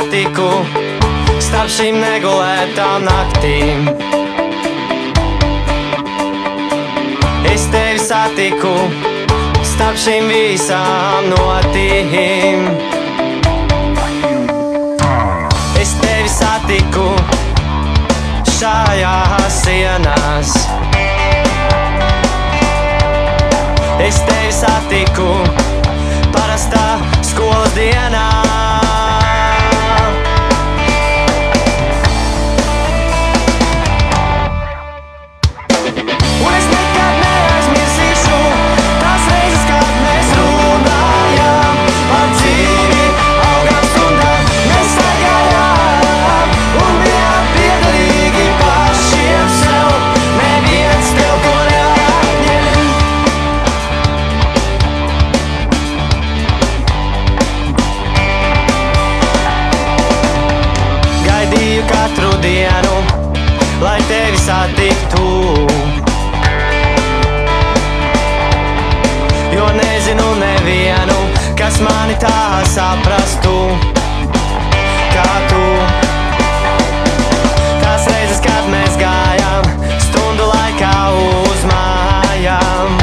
satiku starp šīm negulētām naktīm. Es tevi satiku starp šīm visām notīm. Es tevi satiku šajās sienās. Es tevi satiku parastā skolas dienā. Un es nekad neaizmirsīšu tās reizes, kad mēs runājām par dzīvi, augām stundām mēs staigājām un bijām piederīgi pašiem sev. Neviens tev to neatņem. Gaidīju katru dienu, lai tevi satiktu, jo nezinu nevienu, kas mani tā saprastu kā tu. Tās reizes, kad mēs gājām stundu laikā uz mājām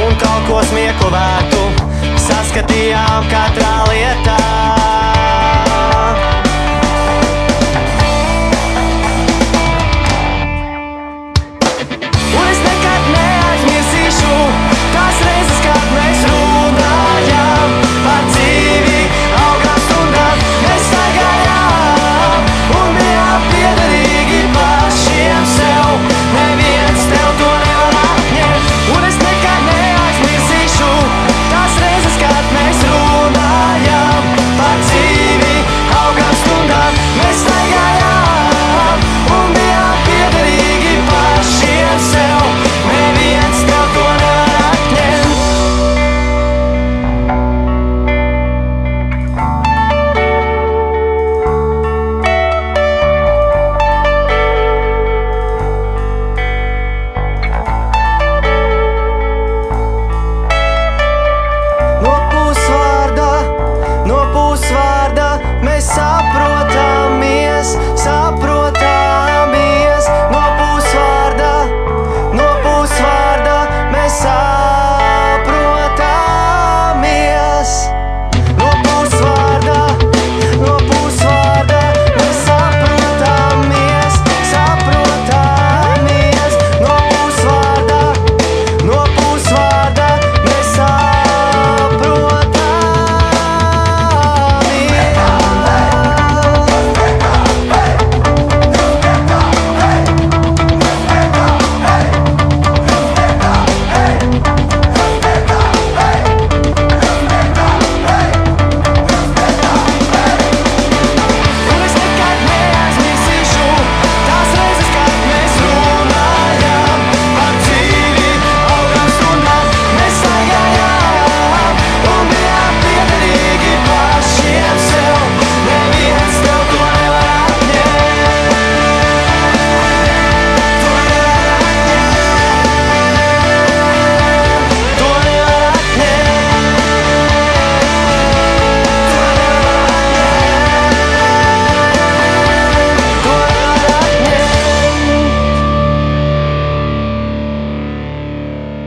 un kaut ko smieklu vērtu saskatījām katrā lietā.